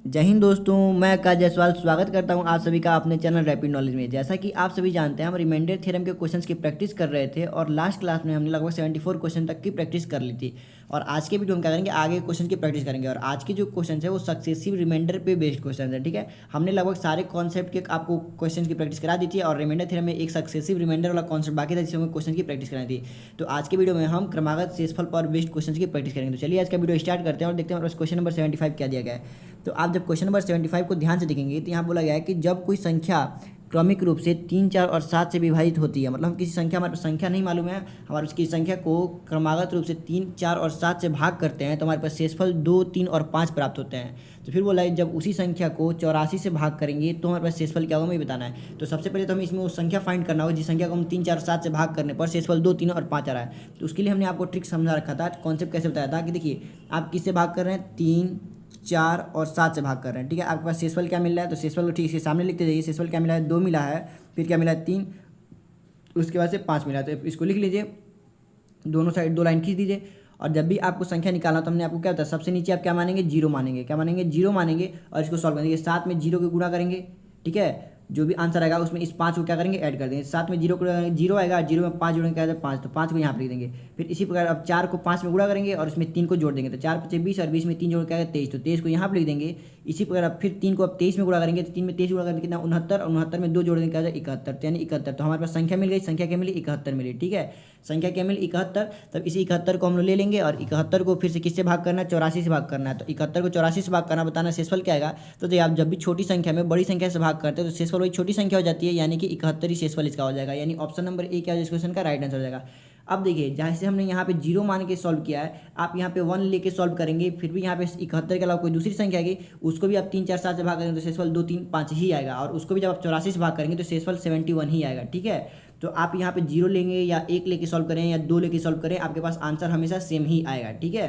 जय हिंद दोस्तों, मैं आकाश जायसवाल स्वागत करता हूं आप सभी का अपने चैनल रैपिड नॉलेज में। जैसा कि आप सभी जानते हैं, हम रिमाइंडर थ्योरम के क्वेश्चंस की प्रैक्टिस कर रहे थे और लास्ट क्लास में हमने लगभग 74 क्वेश्चन तक की प्रैक्टिस कर ली थी। और आज के वीडियो में क्या करेंगे, आगे क्वेश्चन की प्रैक्टिस करेंगे। और आज के जो क्वेश्चन है वो सक्सेसिव रिमाइंडर पे बेस्ड क्वेश्चन है। ठीक है, हमने लगभग सारे कॉन्सेप्ट के आपको क्वेश्चन की प्रैक्टिस करा दी थी और रिमाइंडर थ्योरम में एक सक्सेसिव रिमाइंडर वाला कॉन्सेप्ट बाकी था जिसमें क्वेश्चन की प्रैक्टिस कराई थी। तो आज के वीडियो में हम क्रमागत शेषफल पर बेस्ड क्वेश्चन की प्रैक्टिस करेंगे। तो चलिए आज का वीडियो स्टार्ट करते हैं और देखते हैं हमारे पास क्वेश्चन नंबर 75 क्या दिया गया है। तो आप जब क्वेश्चन नंबर 75 को ध्यान से देखेंगे तो यहाँ बोला गया है कि जब कोई संख्या क्रमिक रूप से 3, 4 और 7 से विभाजित होती है, मतलब हम किसी संख्या, हमारे पास संख्या नहीं मालूम है, हमारे उसकी संख्या को क्रमागत रूप से 3, 4 और 7 से भाग करते हैं तो हमारे पास शेषफल 2, 3 और 5 प्राप्त होते हैं। तो फिर बोला है जब उसी संख्या को 84 से भाग करेंगे तो हमारे पास शेषफल क्या होगा हमें बताना है। तो सबसे पहले तो हमें इसमें वो संख्या फाइंड करना होगा जिस संख्या को हम 3, 4 और 7 से भाग करने पर शेषफल 2, 3 और 5 आ रहा है। तो उसके लिए हमने आपको ट्रिक समझा रखा था, कॉन्सेप्ट कैसे बताया था कि देखिए आप किससे भाग कर रहे हैं, 3, 4 और 7 से भाग कर रहे हैं। ठीक है, आपके पास शेषफल क्या मिल रहा है, तो शेषफल को ठीक इसके सामने लिखते जाइए। शेषफल क्या मिला है, 2 मिला है, फिर क्या मिला है 3, उसके बाद से 5 मिला है। तो इसको लिख लीजिए, दोनों साइड 2 लाइन खींच दीजिए। और जब भी आपको संख्या निकालना तो हमने आपको क्या बताया, सबसे नीचे आप क्या मानेंगे, जीरो मानेंगे। क्या मानेंगे, जीरो मानेंगे। और इसको सॉल्व करेंगे, 7 में जीरो को गुणा करेंगे। ठीक है, जो भी आंसर आएगा उसमें इस 5 को क्या करेंगे, ऐड कर देंगे। 7 में जीरो को जीरो आएगा, जीरो में 5 जोड़ेंगे क्या आएगा, 5, तो 5 को यहाँ पर लिख देंगे। फिर इसी प्रकार अब 4 को 5 में गुणा करेंगे और इसमें 3 को जोड़ देंगे। तो 4 × 5 = 20 और 20 में 3 जोड़ क्या आएगा, 23, तो 23 को यहाँ पर लिख देंगे। इसी प्रकार अब फिर 3 को अब 23 में गुणा करेंगे तो 3 में 23 गुणा करेंगे कितना, 69, और 69 में 2 जोड़ेंगे क्या आ जाएगा, 71, तो यानी 71। तो हमारे पास संख्या मिल गई, संख्या क्या मिली, 71 मिली। ठीक है, संख्या क्या मिली, 71। तब इसी 71 को हम लोग ले लेंगे और 71 को फिर से किससे भाग करना है, 84 से भाग करना है। तो 71 को 84 से भाग करना, बताना शेषफल क्या आएगा। तो देखिए आप जब भी छोटी संख्या में बड़ी संख्या से भाग करते हैं तो शेषफल वही छोटी संख्या हो जाती है, यानी कि 71 ही शेषफल इसका हो जाएगा। यानी ऑप्शन नंबर ए क्या हो जाएगा, इस क्वेश्चन का राइट आंसर हो जाएगा। अब देखिए जहाँ से हमने यहाँ पे जीरो मान के सॉल्व किया है, आप यहाँ पे 1 लेके सॉल्व करेंगे, फिर भी यहाँ पे 71 के अलावा कोई दूसरी संख्या आएगी, उसको भी आप 3, 4, 7 से भाग करेंगे तो शेषफल 2, 3, 5 ही आएगा। और उसको भी जब आप 84 से भाग करेंगे तो शेषफल 71 ही आएगा। ठीक है, तो आप यहाँ पे जीरो लेंगे या 1 लेके सॉल्व करें या 2 लेके सॉल्व करें, आपके पास आंसर हमेशा सेम ही आएगा। ठीक है,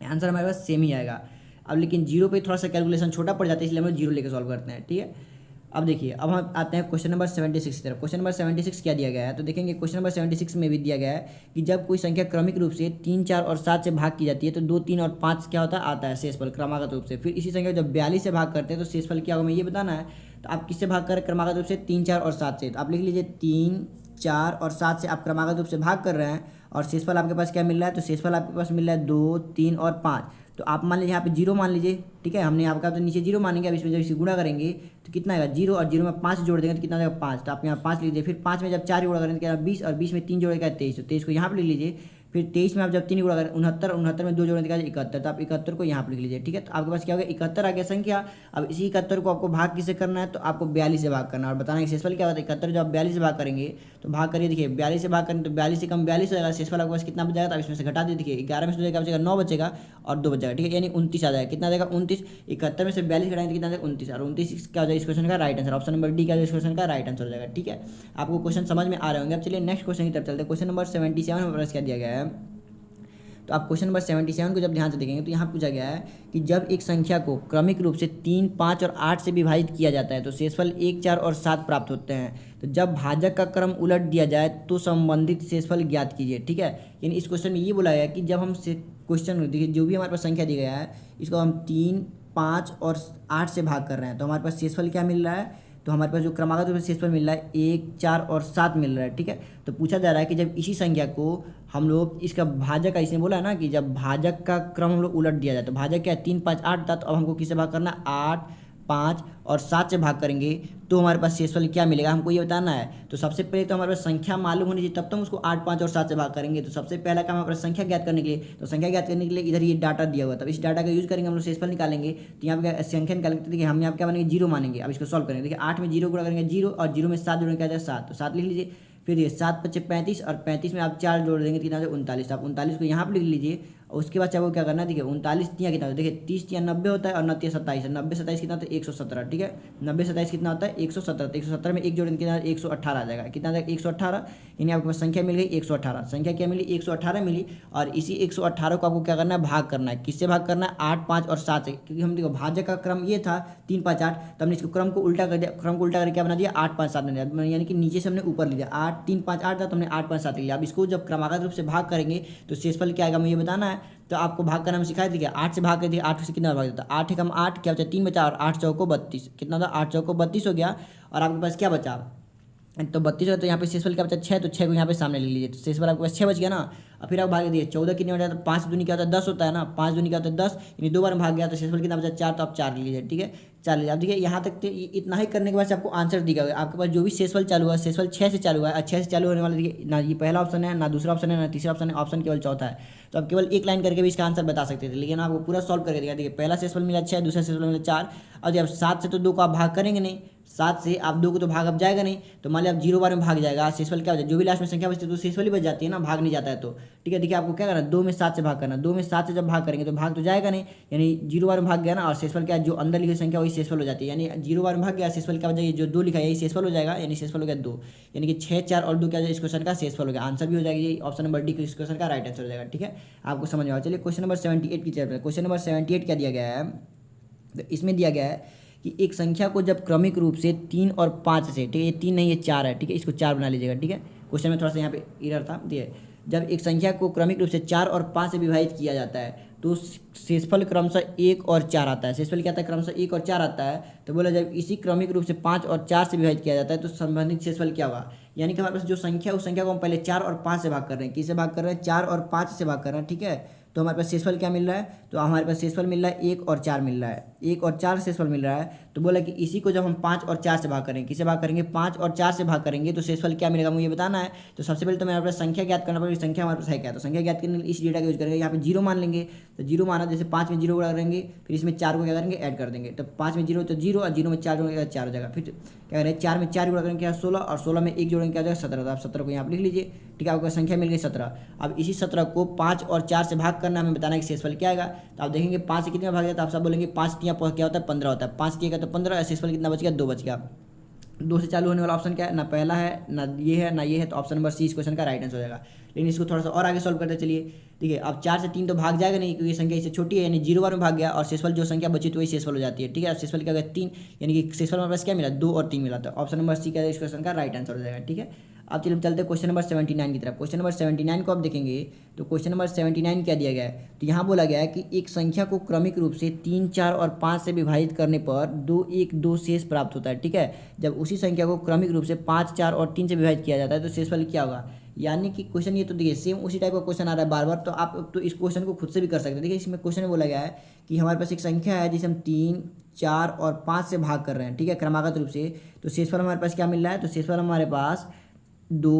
आंसर हमारे पास सेम ही आएगा। अब लेकिन जीरो पे थोड़ा सा कैलकुलेशन छोटा पड़ जाता है, इसलिए हम लोग जीरो लेके सॉल्व करते हैं। ठीक है, अब देखिए अब हम आते हैं क्वेश्चन नंबर 76 की तरफ। क्वेश्चन नंबर 76 क्या दिया गया है, तो देखेंगे क्वेश्चन नंबर 76 में भी दिया गया है कि जब कोई संख्या क्रमिक रूप से 3, 4 और 7 से भाग की जाती है तो 2, 3 और 5 क्या होता है, आता है शेषफल क्रमागत रूप से। फिर इसी संख्या को जब 42 से भाग करते हैं तो शेषफल क्या होगा हमें ये बताना है। तो आप किससे भाग कर रहे हैं, क्रमागत रूप से 3, 4 और 7 से। तो आप लिख लीजिए 3, 4 और 7 से आप क्रमागत रूप से भाग कर रहे हैं और शेषफल आपके पास क्या मिल रहा है, तो शेषफल आपके पास मिल रहा है 2, 3 और 5। तो आप मान लीजिए यहाँ पे जीरो मान लीजिए। ठीक है, हमने यहाँ का तो नीचे जीरो मानेंगे। अब इसमें जब इसे गुणा करेंगे तो कितना आएगा, जीरो, और जीरो में 5 जोड़ देंगे तो कितना आएगा, 5। तो आप यहाँ 5 लीजिए। फिर 5 में जब 4 गुणा करेंगे तो क्या 20, और 20 में 3 जोड़ेगा 23, तो 23 को यहाँ पर लिख लीजिए। फिर 23 में आप जब 3 गुणा करें 69, 69 में 2 जोड़ेंगे क्या 71, तो आप 71 को यहाँ पर लिख लीजिए। ठीक है, तो आपके पास क्या होगा, 71 आ गया संख्या। अब इसी 71 को आपको भाग किससे करना है, तो आपको 42 से भाग करना है और बताना है शेषफल क्या होता है। 71 जब आप 42 से भाग करेंगे तो भाग करिए, देखिए 42 से भाग करें तो 42 से कम 42 हो जाएगा, शेषफल आपके पास कितना बच जाएगा, तो इसमें से घटा दीजिए। देखिए 11 में से क्या बचेगा, 9 बचेगा और 2 बचेगा। ठीक है, यानी 29 आ जाएगा। कितना आ जाएगा, 29। 71 में से 42 घटाएंगे तो कितना आ जाएगा, 29, और 29 क्या हो जाएगा इस क्वेश्चन का right answer. Option number D क्या हो जाएगा इस क्वेश्चन का राइट आंसर हो जाएगा। ठीक है, आपको क्वेश्चन समझ में आ रहे होंगे। अब चलिए नेक्स्ट क्वेश्चन की तरफ चलते हैं। क्वेश्चन नंबर 77 में क्या दिया गया है, तो आप क्वेश्चन नंबर 77 को जब ध्यान से देखेंगे तो यहाँ पूछा गया है कि जब एक संख्या को क्रमिक रूप से 3, 5 और 8 से विभाजित किया जाता है तो शेषफल 1, 4 और 7 प्राप्त होते हैं। तो जब भाजक का क्रम उलट दिया जाए तो संबंधित शेषफल ज्ञात कीजिए। ठीक है, यानी इस क्वेश्चन में ये बोला गया है कि जब हम क्वेश्चन देखिए जो भी हमारे पास संख्या दी गया है इसको हम 3, 5 और 8 से भाग कर रहे हैं तो हमारे पास शेषफल क्या मिल रहा है, तो हमारे पास जो क्रमागत रूप से शेषफल मिल रहा है 1, 4 और 7 मिल रहा है। ठीक है, तो पूछा जा रहा है कि जब इसी संख्या को हम लोग इसका भाजक का, इसने बोला है ना कि जब भाजक का क्रम हम लोग उलट दिया जाए तो भाजक क्या है, 3, 5, 8 था, तो अब हमको किससे भाग करना है, 8, 5 और 7 से भाग करेंगे तो हमारे पास शेषफल क्या मिलेगा हमको ये बताना है। तो सबसे पहले तो हमारे पास संख्या मालूम होनी चाहिए, तब तो हम उसको 8, 5 और 7 से भाग करेंगे। तो सबसे पहला काम हमारे पास संख्या ज्ञात करने के लिए, तो संख्या ज्ञात करने के लिए इधर ये डाटा दिया हुआ था, इस डाटा का यूज करेंगे हम लोग शेषफल निकालेंगे। तो यहाँ पे संख्या निकालेंगे, देखिए हम यहाँ पे क्या मानेंगे, जीरो मानेंगे। अब इसको सॉल्व करेंगे, देखिए 8 में जीरो गुणा करेंगे जीरो, और जीरो में 7 जोड़ेंगे क्या आ जाएगा 7, तो 7 लिख लीजिए। फिर ये 7 × 5 = 35 और 35 में आप 4 जोड़ देंगे कितना 39, तो आप 39 को यहाँ पर लिख लीजिए। और उसके बाद आपको क्या करना है, देखिए 39 तिया कितना होता है, देखिए 30 तिया 90 होता है और 9 तिया 27 है, 90 27 कितना होता है 117। ठीक है, 90 27 कितना होता है 117, तो 117 में 1 जोड़ेंगे कितना 118 आ जाएगा। कितना आ जाएगा 118, यानी आपके पास संख्या मिल गई 118। संख्या क्या मिली, 118 मिली। और इसी 118 को आपको क्या करना है, भाग करना है। किससे भाग करना है, 8, 5 और 7 से, क्योंकि हम देखो भाजक का क्रम ये था 3, 5, 8, तो हमने इसको क्रम को उल्टा कर दिया। क्रम को उल्टा करके क्या बना दिया, 8, 5, 7 बना दिया, यानी कि नीचे से हमने ऊपर लिया 8, 3, 5, 8 था तो हमने 8, 5, 7 लिया। अब इसको जब क्रमागत रूप से भाग करेंगे तो शेषफल क्या आएगा हमें ये बताना है। तो आपको भाग का नाम सिखाया था क्या, 8 से भाग करके 8 से कितना भाग देता, 8 एकम 8 क्या बचा 3 बचा, और 8 चौको 32 कितना था, 8 चौको 32 हो गया। और आपके पास क्या बचा, तो 32 है, तो यहाँ पे शेषफल क्या बचा 6, तो 6 को यहाँ पे सामने ले लीजिए, तो शेषफल आपके पास 6 बच गया ना। और फिर आप भाग दिए 14 कितने बचा, तो 5 दूनी क्या होता है 10 होता है ना, 5 दूनी क्या होता है 10, यानी 2 बार में भाग गया, तो शेषफल कितना बचा 4, तो आप 4 ले लीजिए, ठीक है 4 लीजिए। अब देखिए यहाँ तक इतना ही करने के बाद से आपको आंसर दिखा होगा, आपके पास जो भी शेषफल चालू हुआ शेषफल 6 से चालू हुआ है, 6 से चालू होने वाला देखिए ना, ये पहला ऑप्शन है ना, दूसरा ऑप्शन है ना, तीसरा ऑप्शन है, ऑप्शन केवल चौथा है। तो आप केवल एक लाइन करके भी इसका आंसर बता सकते थे, लेकिन आपको पूरा सॉल्व करके दिखा। देखिए पहला शेषफल मिला 6, दूसरा शेषफल मिला 4, और जब 7 से तो 2 को आप भाग करेंगे नहीं, 7 से आप 2 को तो भाग अब जाएगा नहीं, तो मान लिया आप 0 बार में भाग जाएगा, शेषफल क्या हो जाए, जो भी लास्ट में संख्या बचती है तो शेषफल ही बच जाती है ना, भाग नहीं जाता है तो, ठीक है। देखिए आपको क्या करना है, 2 में 7 से भाग करना, 2 में 7 से जब भाग करेंगे तो भाग तो जाएगा नहीं, यानी 0 बार में भाग गया ना, और शेषफल क्या जो अंदर लिखी संख्या वही शेषफल हो जाती है, यानी 0 बार में भाग गया, शेषफल क्या हो जाएगी, जो 2 लिखा है यही शेषफल हो जाएगा, यानी शेषफल हो गया 2, यानी कि 6, 4 और 2 क्या हो जाएगा, इस क्वेश्चन का शेषफल हो गया, आंसर भी हो जाएगा, ये ऑप्शन नंबर डी इस क्वेश्चन का राइट आंसर हो जाएगा, ठीक है। आपको समझ में आया। चलिए क्वेश्चन नंबर 78 की तरफ, क्वेश्चन नंबर 78 क्या दिया गया है, तो इसमें दिया गया है कि एक संख्या को जब क्रमिक रूप से 3 और 5 से, ठीक है ये 3 नहीं ये 4 है, ठीक है इसको 4 बना लीजिएगा, ठीक है। क्वेश्चन में थोड़ा सा यहाँ पे एरर था, दिए जब एक संख्या को क्रमिक रूप से 4 और 5 से विभाजित किया जाता है तो शेषफल क्रमशः 1 और 4 आता है। शेषफल क्या आता है, क्रमशः 1 और 4 आता है। तो बोला जब इसी क्रमिक रूप से 5 और 4 से विभाजित किया जाता है तो संबंधित शेषफल क्या होगा, यानी कि हमारे पास जो संख्या उस संख्या को हम पहले 4 और 5 से भाग कर रहे हैं, किससे भाग कर रहे हैं, 4 और 5 से भाग कर रहे हैं, ठीक है। तो हमारे पास शेषफल क्या मिल रहा है, तो हमारे पास शेषफल मिल रहा है 1 और 4 मिल रहा है, 1 और 4 शेषफल मिल रहा है। तो बोला कि इसी को जब हम 5 और 4 से भाग करेंगे, किससे भाग करेंगे, 5 और 4 से भाग करेंगे तो शेषफल क्या मिलेगा मुझे बताना है। तो सबसे पहले तो मेरे पास संख्या ज्ञात करना पड़ेगी, संख्या हमारे पास है क्या, तो संख्या ज्ञात करने के लिए इस डेटा का यूज करेंगे, यहाँ पे 0 मान लेंगे, तो 0 माना जैसे 5 में 0 गुणा करेंगे, फिर इसमें 4 को क्या करेंगे ऐड कर देंगे, तो 5 में 0 तो 0 और 0 में 4 जोड़ेंगे 4 हो जाएगा। फिर क्या करें 4 में 4 गुणा करेंगे क्या 16, और 16 में 1 जोड़ेंगे क्या हो जाएगा 17, तो आप 17 को यहाँ पर लिख लीजिए, ठीक है। आपको संख्या मिल गई 17। अब इसी 17 को 5 और 4 से भाग करना, हमें बताना है कि शेषफल क्या आएगा। तो आप देखेंगे 5 से कितने भाग जाता है, आप सब बोलेंगे 5 क्या होता है 15 होता है, 5 किया तो 15, शेषफल कितना बच गया 2 बच गया। 2 से चालू होने वाला ऑप्शन क्या है, ना पहला है ना ये है ना ये है, तो ऑप्शन नंबर सी इस क्वेश्चन का राइट आंसर हो जाएगा। लेकिन इसको थोड़ा सा और आगे सॉल्व करते चलिए। देखिए अब 4 से 3 तो भाग जाएगा नहीं, क्योंकि संख्या इससे छोटी है, यानी 0 बार में भाग गया, और शेषफल जो संख्या बची तो वही शेषफल हो जाती है, ठीक है। अब शेषफल क्या हो गया 3, यानी कि शेषफल हमारे पास क्या मिला 2 और 3 मिला, तो ऑप्शन नंबर सी क्या है इस क्वेश्चन का राइट आंसर हो जाएगा, ठीक है। अब चलिए चलते हैं क्वेश्चन नंबर 79 की तरफ। क्वेश्चन नंबर 79 को आप देखेंगे तो क्वेश्चन नंबर 79 क्या दिया गया है, तो यहाँ बोला गया है कि एक संख्या को क्रमिक रूप से 3, 4 और 5 से विभाजित करने पर 2, 1, 2 शेष प्राप्त होता है, ठीक है। जब उसी संख्या को क्रमिक रूप से 5, 4 और 3 से विभाजित किया जाता है तो शेषफल क्या होगा, यानी कि क्वेश्चन ये तो देखिए सेम उसी टाइप का क्वेश्चन आ रहा है बार बार, तो आप तो इस क्वेश्चन को खुद से भी कर सकते हैं। देखिए इसमें क्वेश्चन में बोला गया है कि हमारे पास एक संख्या है जिसे हम 3, 4 और 5 से भाग कर रहे हैं, ठीक है क्रमागत रूप से, तो शेषफल हमारे पास क्या मिल रहा है, तो शेषफल हमारे पास 2,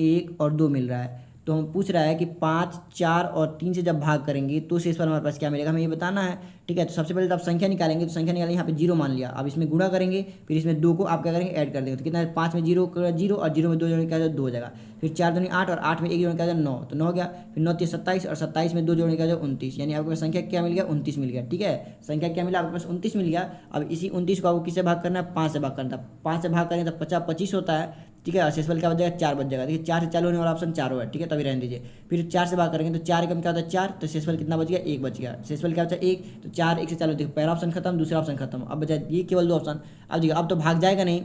1 और 2 मिल रहा है। तो हम पूछ रहा है कि 5, 4 और 3 से जब भाग करेंगे तो शेषफल हमारे पास क्या मिलेगा, हमें ये बताना है, ठीक है। तो सबसे पहले तो आप संख्या निकालेंगे, तो संख्या निकालेंगे यहाँ पे 0 मान लिया, अब इसमें गुणा करेंगे, फिर इसमें 2 को आप क्या करेंगे ऐड कर देंगे, तो कितना है 5 में 0 0 और 0 में 2 जोड़ने क्या 2 हो जाएगा, फिर 4 दूनी 8 और 8 में 1 जोड़ने क्या 9, तो 9 हो गया, फिर 9 3 27 और 27 में 2 जोड़ने क्या 29, यानी आपके पास संख्या क्या मिल गया 29 मिल गया, ठीक है। संख्या क्या मिला आपके पास 29 मिल गया। अब इसी 29 को आपको किससे भाग करना है 5 से भाग करना था, 5 से भाग करेंगे तो 50 25 होता है, ठीक है। शेषफल क्या बच जाएगा 4 बच जाएगा। देखिए 4 से चालू होने वाला ऑप्शन 4 है, ठीक है, तभी रहने दीजिए। फिर 4 से भाग करेंगे तो 4 एकम क्या होता है 4, तो शेषफल कितना बच गया 1 बच गया। शेषफल क्या बचा 1, तो 4 1 से चालू, देखिए पहला ऑप्शन खत्म, दूसरा ऑप्शन खत्म, अब बचा ये केवल 2 ऑप्शन। अब देखिए अब तो भाग जाएगा नहीं,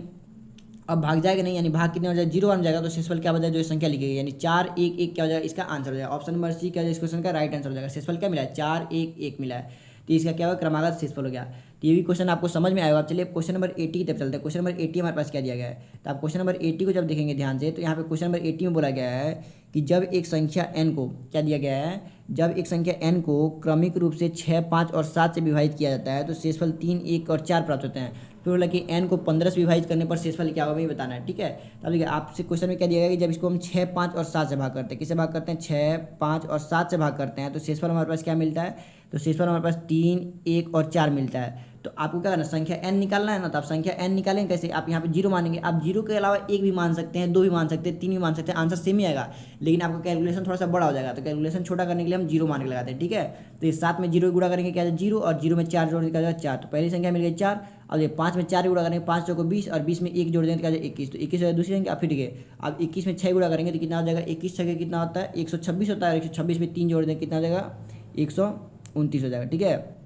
अब भाग जाएगा नहीं, यानी भाग कितने हो जाएगा 0 बन जाएगा, तो शेषफल क्या बचा जो संख्या लिखी गई, यानी 4 1 1 क्या हो जाएगा इसका आंसर हो जाएगा। ऑप्शन नंबर सी क्या है इस क्वेश्चन का राइट आंसर हो जाएगा। शेषफल क्या मिला है 4 1 1 मिला है, तो इसका क्या होगा क्रमागत शेषफल हो गया। तो ये भी क्वेश्चन आपको समझ में आएगा। आप चलिए क्वेश्चन नंबर 80 की तरफ चलते हैं। क्वेश्चन नंबर 80 हमारे पास क्या दिया गया है, तो आप क्वेश्चन नंबर 80 को जब देखेंगे ध्यान से, तो यहाँ पे क्वेश्चन नंबर 80 में बोला गया है कि जब एक संख्या n को क्या दिया गया है, जब एक संख्या n को क्रमिक रूप से 6, 5 और 7 से विभाजित किया जाता है तो शेषफल 3, 1 और 4 प्राप्त होते हैं। तो बोला कि n को 15 से विभाजित करने पर शेषफल क्या होगा हमें बताना है, ठीक है। तो अब देखिए आपसे क्वेश्चन में क्या दिया गया कि जब इसको हम 6, 5 और 7 से भाग करते हैं, किससे भाग करते हैं 6, 5 और 7 से भाग करते हैं, तो शेषफल हमारे पास क्या मिलता है, तो शेषफल हमारे पास 3, 1 और 4 मिलता है। तो आपको क्या करना संख्या n निकालना है ना, तो आप संख्या n निकालेंगे कैसे, आप यहाँ पे 0 मानेंगे, आप 0 के अलावा 1 भी मान सकते हैं, 2 भी मान सकते हैं, 3 भी मान सकते हैं, आंसर सेम ही आएगा, लेकिन आपका कैलकुलेशन थोड़ा सा बड़ा हो जाएगा। तो कैलकुलेशन छोटा करने के लिए हम 0 मान के लगाते हैं, ठीक है। तो इस 7 में 0 गुणा करेंगे क्या 0, और 0 में 4 जोड़ने का 4, तो पहली संख्या मिल गई 4। अब ये 5 में 4 गुणा करेंगे 5 को 20, और 20 में 1 जोड़ देंगे क्या 21, तो 21 दूसरी संख्या। फिर ठीक है अब 21 में 6 गुणा करेंगे तो कितना हो जाएगा 21 छः कितना होता है 126 होता है, 126 में 3 जोड़ देंगे कितना हो जाएगा 129 हो जाएगा, ठीक है।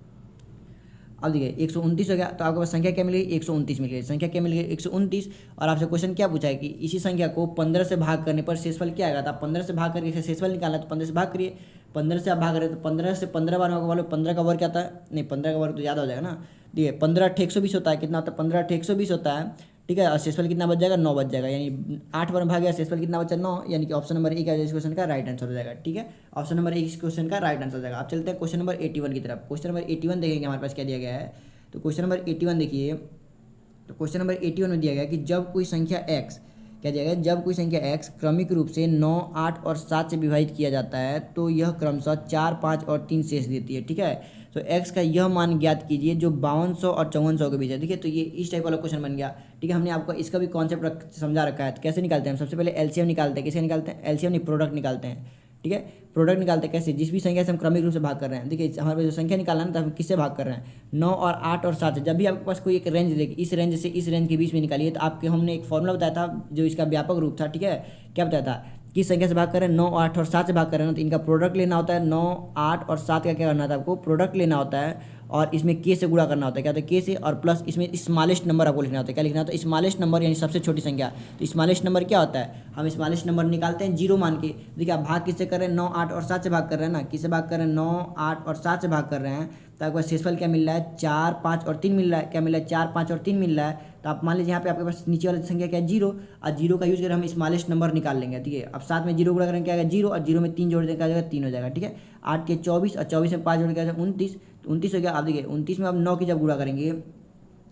अब देखिए 129 हो गया, तो आपके पास संख्या क्या मिल गई 129 मिल गई, संख्या क्या मिल गई 129। और आपसे क्वेश्चन क्या पूछा है कि इसी संख्या को 15 से भाग करने पर शेषफल क्या आएगा, तो आप 15 से भाग करके शेषफल निकालना, तो 15 से भाग करिए, 15 से आप भाग रहे हैं तो 15 से 15 बार में 15 का वर्ग क्या आता है, नहीं 15 का वर्ग तो ज़्यादा हो जाएगा ना। देखिए 15 × 120 होता है, कितना होता है 15 × 120 होता है, ठीक है। और शेषफल कितना बच जाएगा, 9 बच जाएगा, यानी 8 बार में भाग गया, शेषफल कितना बचा 9, यानी कि ऑप्शन नंबर 1 इस क्वेश्चन का राइट आंसर हो जाएगा, ठीक है। ऑप्शन नंबर 1 इस क्वेश्चन का राइट आंसर हो जाएगा। आप चलते हैं क्वेश्चन नंबर 81 की तरफ। क्वेश्चन नंबर 81 देखेंगे हमारे पास क्या दिया गया है। तो क्वेश्चन नंबर 81 देखिए, तो क्वेश्चन नंबर 81 में दिया गया कि जब कोई संख्या x, क्या दिया गया, जब कोई संख्या x क्रमिक रूप से 9, 8 और 7 से विभाजित किया जाता है तो यह क्रमशः 4, 5 और 3 शेष देती है, ठीक है। तो x का यह मान ज्ञात कीजिए जो 5200 और 5400 के बीच है, ठीक है। तो ये इस टाइप वाला क्वेश्चन बन गया, ठीक है। हमने आपको इसका भी कॉन्सेप्ट समझा रखा है। तो कैसे निकालते हैं हम, सबसे पहले एलसीएम निकालते हैं। किसका निकालते हैं, एलसीएम नहीं, प्रोडक्ट निकालते हैं, ठीक है। प्रोडक्ट निकालते हैं कैसे, जिस भी संख्या से हम क्रमिक रूप से भाग कर रहे हैं। देखिए हमारे पास जो संख्या निकालना है तो हम किससे भाग कर रहे हैं, 9 और 8 और 7 से। जब भी आपके पास कोई एक रेंज देखिए, इस रेंज से इस रेंज के बीच में निकालिए, तो आपके हमने एक फॉर्मूला बताया था जो इसका व्यापक रूप था, ठीक है। क्या बताया था, किस संख्या से भाग कर रहे हैं, 9, 8 और 7 से भाग कर रहे हैं, तो इनका प्रोडक्ट लेना होता है। 9, 8 और 7 का क्या करना था आपको, प्रोडक्ट लेना होता है और इसमें के से गुणा करना होता है। क्या होता है, के से, और प्लस इसमें स्मॉलेस्ट नंबर आपको लिखना होता है। क्या लिखना होता है, स्मॉलेस्ट नंबर, यानी सबसे छोटी संख्या। तो स्मॉलेस्ट नंबर क्या होता है, हम स्मॉलेस्ट नंबर निकालते हैं 0 मान के। देखिए आप भाग किससे कर रहे हैं, 9, 8 और 7 से भाग कर रहे हैं ना, किससे भाग कर रहे हैं, 9, 8 और 7 से भाग कर रहे हैं। तो आपको शेषफल क्या मिल रहा है, 4, 5 और 3 मिल रहा है। क्या मिल रहा है, 4, 5 और 3 मिल रहा है। तो आप मान लीजिए यहाँ पे आपके पास नीचे वाली संख्या क्या है, 0, और 0 का यूज कर हम स्मॉलेस्ट नंबर निकाल लेंगे, ठीक है। अब 7 में 0 गुणा करेंगे क्या आएगा, 0, और 0 में 3 जोड़ देंगे क्या जाएगा, 3 हो जाएगा, ठीक है। 8 के 24 और 24 में 5 जोड़ के 29, 29 हो गया। आप देखिए 29 में आप 9 की जब गुणा करेंगे,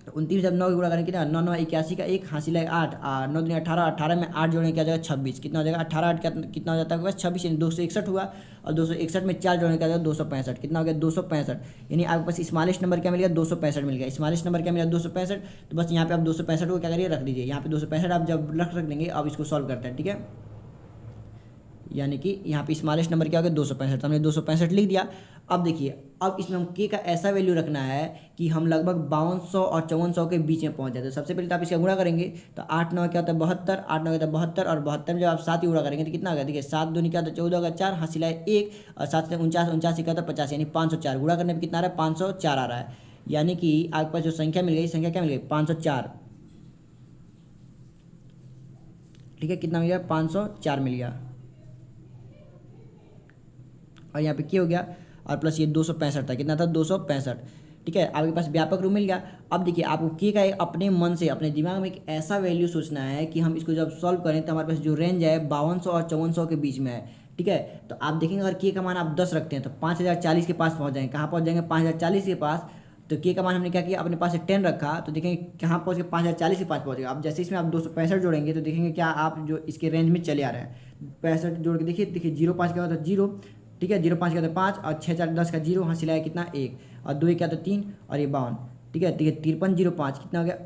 तो 29 जब 9 की गुणा करेंगे कितना, 9, 9 81 का 1 हासिल है 8, 9 दूनी 18, 18 में 8 जोड़ने क्या जाएगा 26, कितना हो जाएगा 18, 8 कितना हो जाता है 26, यानी 261 हुआ। और 261 में 4 जोड़ने क्या जाएगा 265, कितना हो गया 265, यानी आपके पास स्मॉलेस्ट नंबर क्या मिल गया, 265 मिल गया। स्मॉलेस्ट नंबर क्या मिला, 265। तो बस यहाँ पे आप 265 को क्या करिए, रख दीजिए यहाँ पे 265। आप जब रख देंगे अब इसको सॉल्व करते हैं, ठीक है। यानी कि यहाँ पे स्मॉलेस्ट नंबर क्या हो गया 265, तो हमने 265 लिख दिया। अब देखिए, अब इसमें हम के का ऐसा वैल्यू रखना है कि हम लगभग 5200 और 5400 के बीच में पहुंच जाते हैं। सबसे पहले तो आप इसका गुणा करेंगे, तो 8, 9 क्या होता है 72, 8, 9 क्या होता है 72, और 72 में जब आप 7 ही गुणा करेंगे तो कितना होगा, देखिए 7 दूनी क्या होता है 14 होगा, 4 हासिल है 1, और 7 से 49, 49 क्या होता है 50, यानी 504 गुणा करने पर कितना आ रहा है 504 आ रहा है। यानी कि आपके पास जो संख्या मिल गई, संख्या क्या मिल गई 504, ठीक है। कितना मिल गया 504 मिल गया, और यहाँ पे क्या हो गया, और प्लस ये 265 था, कितना था 265, ठीक है। आपके पास व्यापक रूप मिल गया। अब देखिए आपको के का एक अपने मन से अपने दिमाग में एक ऐसा वैल्यू सोचना है कि हम इसको जब सॉल्व करें तो हमारे पास जो रेंज है 5200 और 5400 के बीच में है, ठीक है। तो आप देखेंगे अगर के का मान आप 10 रखते हैं तो 5040 के पास पहुँच जाएंगे। कहाँ पहुँच जाएंगे, 5040 के पास। तो के का मान हमने क्या किया, अपने पास से 10 रखा, तो देखेंगे कहाँ पहुँच गए 5040 के पास पहुँच गया। अब जैसे इसमें आप 265 जोड़ेंगे तो देखेंगे क्या आप जो इसके रेंज में चले आ रहे हैं। 65 जोड़ के देखिए, 0, 5 क्या होता है 0, ठीक है। 0, 5 क्या होता है 5, और 6, 4, 10 का 0 हासिल है कितना 1, और 2 क्या होता है 3, और ये 52, ठीक है। 5305 कितना हो गया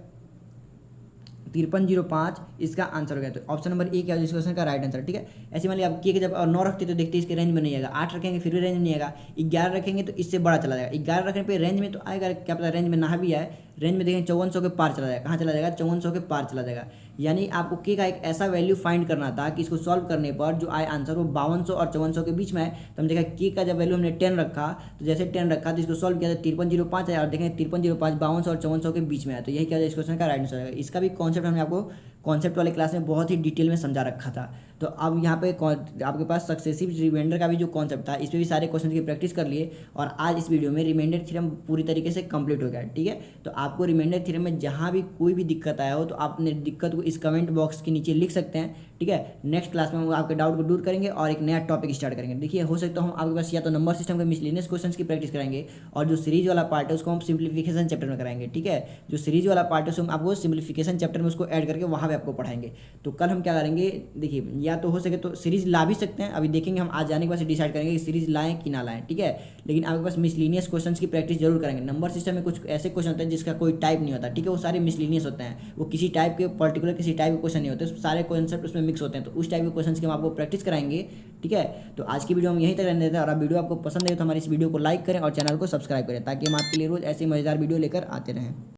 5305 इसका आंसर हो गया। तो ऑप्शन नंबर ए क्या है इस क्वेश्चन का राइट आंसर, ठीक है। ऐसे मान लिया आप के जब 9 रखते तो देखते इसके रेंज में नहीं आएगा, 8 रखेंगे फिर भी रेंज में नहीं आएगा, 11 रखेंगे तो इससे बड़ा चला जाएगा, 11 रखने पे रेंज में तो आएगा, क्या पता रेंज में ना भी आए, रेंज में देखेंगे 5400 के पार चला जाएगा। कहाँ चला जाएगा 5400 के पार चला जाएगा। यानी आपको के का एक ऐसा वैल्यू फाइंड करना था कि इसको सॉल्व करने पर जो आए आंसर वो 5200 और 5400 के बीच में है। तो हम देखा के का जब वैल्यू हमने 10 रखा, तो जैसे 10 रखा तो इसको सॉल्व किया था 5305 है, और देखें 5305 5200 और 5400 के बीच में है। तो यही क्या इस क्वेश्चन का राइट आंसर है। इसका भी कॉन्सेप्ट हमने आपको कॉन्सेप्ट वाले क्लास में बहुत ही डिटेल में समझा रखा था। तो अब यहाँ पे आपके पास सक्सेसिव रिमाइंडर का भी जो कॉन्सेप्ट था इस पर भी सारे क्वेश्चन की प्रैक्टिस कर लिए, और आज इस वीडियो में रिमाइंडर थ्योरम पूरी तरीके से कंप्लीट हो गया, ठीक है। तो आपको रिमाइंडर थ्योरम में जहाँ भी कोई भी दिक्कत आया हो तो आप अपने दिक्कत को इस कमेंट बॉक्स के नीचे लिख सकते हैं, ठीक है। नेक्स्ट क्लास में हम आपके डाउट को दूर करेंगे और एक नया टॉपिक स्टार्ट करेंगे। देखिए हो सकता है हम आपके पास या तो नंबर सिस्टम के मिसलेनियस क्वेश्चंस की प्रैक्टिस कराएंगे, और जो सीरीज वाला पार्ट है उसको हम सिंप्लीफिकेशन चैप्टर में कराएंगे, ठीक है। जो सीरीज वाला पार्ट है उसको हम आपको सिंप्लीफिकेशन चैप्टर में उसको ऐड करके वहाँ पे आपको पढ़ाएंगे। तो कल हम क्या करेंगे, देखिए या तो हो सके तो सीरीज ला भी सकते हैं, अभी देखेंगे हम आज जाने के बाद डिसाइड करेंगे कि सीरीज लाएं कि ना लाएं, ठीक है। लेकिन आपके पास मिसलेनियस क्वेश्चंस की प्रैक्टिस जरूर करेंगे। नंबर सिस्टम में कुछ ऐसे क्वेश्चन होते हैं जिसका कोई टाइप नहीं होता, ठीक है, वो सारे मिसलेनियस होते हैं, वो किसी टाइप के पर्टिकुलर किसी टाइप के क्वेश्चन नहीं होते, सारे कॉन्सेप्ट उसमें मिक्स होते हैं। तो उस टाइप के क्वेश्चन की हम आपको प्रैक्टिस कराएंगे, ठीक है। तो आज की वीडियो हम यहीं तक रहने देते हैं, और आप वीडियो आपको पसंद है तो हमारी इस वीडियो को लाइक करें और चैनल को सब्सक्राइब करें, ताकि हम आपके लिए रोज ऐसे मजेदार वीडियो लेकर आते रहें।